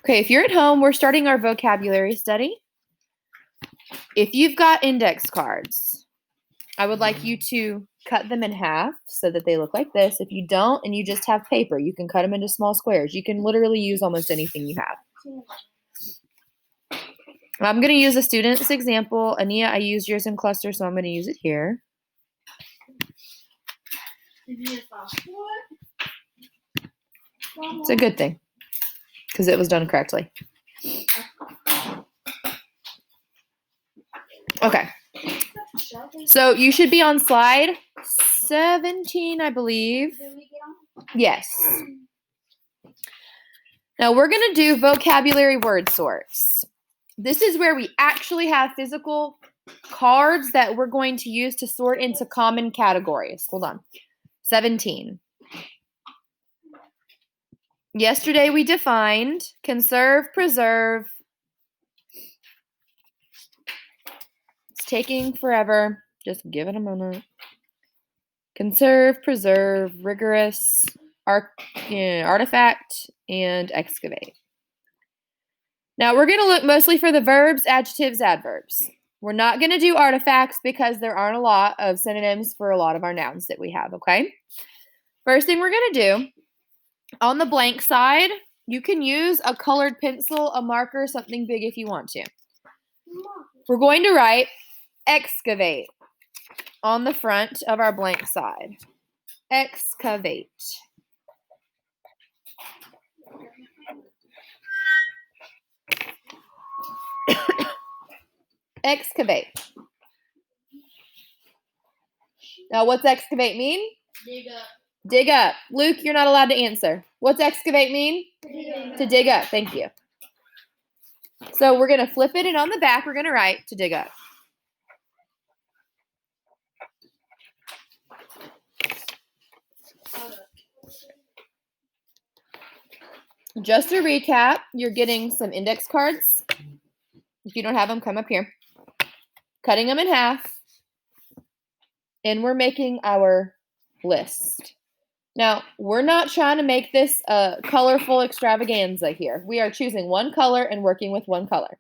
Okay, if you're at home, we're starting our vocabulary study. If you've got index cards, I would like you to cut them in half so that they look like this. If you don't and you just have paper, you can cut them into small squares. You can literally use almost anything you have. I'm going to use a student's example. Ania, I used yours in cluster, so I'm going to use it here. It's a good thing because it was done correctly. Okay. So you should be on slide 17, I believe. Yes. Now we're going to do vocabulary word sorts. This is where we actually have physical cards that we're going to use to sort into common categories. Hold on. 17. Yesterday we defined conserve, preserve. It's taking forever. Just give it a moment. Conserve, preserve, rigorous, artifact, and excavate. Now we're going to look mostly for the verbs, adjectives, adverbs. We're not going to do artifacts because there aren't a lot of synonyms for a lot of our nouns that we have, okay? First thing we're going to do, on the blank side, you can use a colored pencil, a marker, something big if you want to. We're going to write excavate on the front of our blank side. Excavate. Excavate. Now, what's excavate mean? Dig up. Dig up. Luke, you're not allowed to answer. What's excavate mean? To dig up. Thank you. So we're going to flip it, and on the back, we're going to write to dig up. Just to recap, you're getting some index cards. If you don't have them, come up here. Cutting them in half. And we're making our list. Now, we're not trying to make this a colorful extravaganza here. We are choosing one color and working with one color.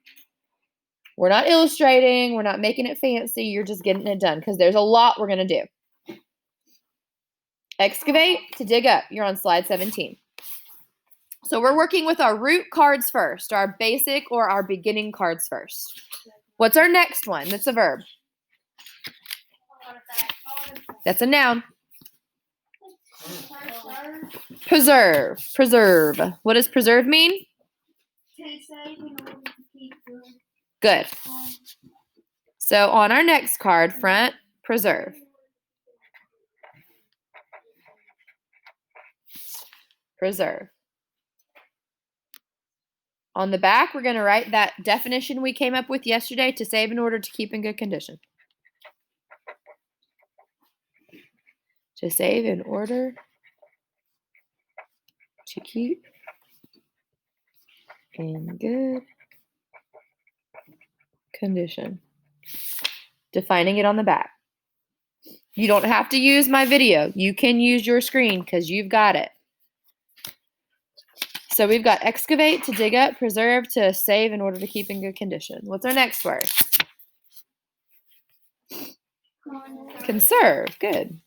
We're not illustrating. We're not making it fancy. You're just getting it done because there's a lot we're going to do. Excavate, to dig up. You're on slide 17. So we're working with our root cards first, our basic or our beginning cards first. What's our next one? That's a verb. That's a noun. Preserve. Preserve. What does preserve mean? Good. So on our next card, front, preserve. Preserve. On the back, we're going to write that definition we came up with yesterday, to save in order to keep in good condition. To save in order to keep in good condition. Defining it on the back. You don't have to use my video. You can use your screen because you've got it. So we've got excavate, to dig up, preserve, to save in order to keep in good condition. What's our next word? Conserve. Good.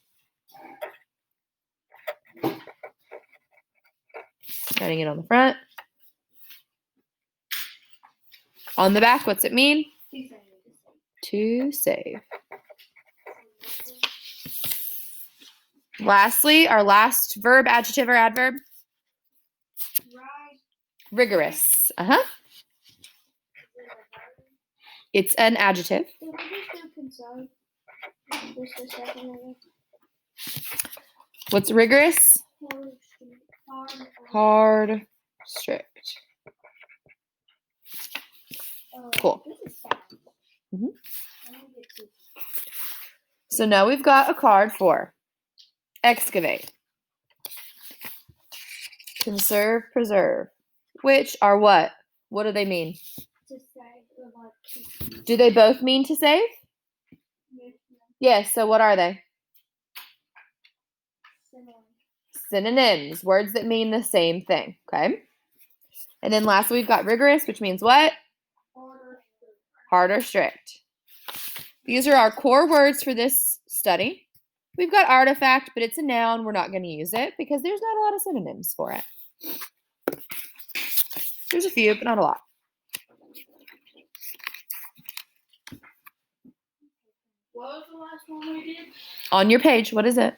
Writing it on the front. On the back, what's it mean? To save. Lastly, our last verb, adjective or adverb? Rigorous. It's an adjective. What's rigorous? Hard, strict. Cool. So now we've got a card for excavate, conserve, preserve, which are what? What do they mean? To save. Do they both mean to save? Yes, so what are they? Synonyms, words that mean the same thing, okay? And then lastly, we've got rigorous, which means what? Order. Hard or strict. These are our core words for this study. We've got artifact, but it's a noun. We're not going to use it because there's not a lot of synonyms for it. There's a few, but not a lot. What was the last one we did? On your page, what is it?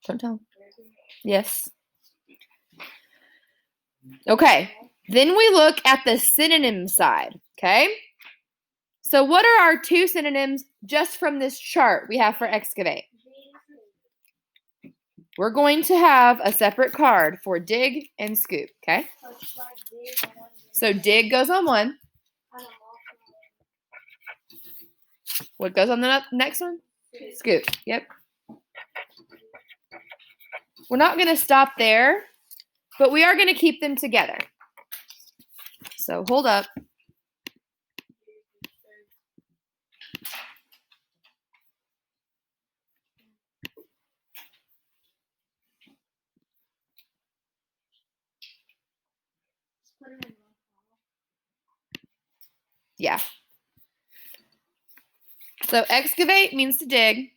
Don't tell. Yes. Okay. Then we look at the synonym side. Okay. So what are our two synonyms just from this chart we have for excavate? We're going to have a separate card for dig and scoop. Okay. So dig goes on one. What goes on the next one? Scoop. Yep. We're not going to stop there, but we are going to keep them together. So hold up. Yeah. So excavate means to dig.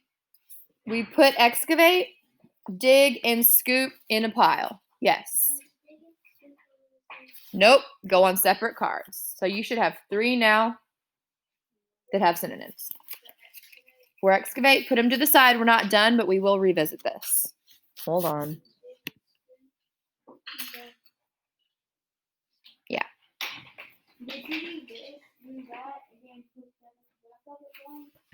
We put excavate, dig, and scoop in a pile. Yes. Nope. Go on separate cards. So you should have 3 now that have synonyms. For excavate, put them to the side. We're not done, but we will revisit this. Hold on. Yeah. Did you do this, do that, and then put that on top of it?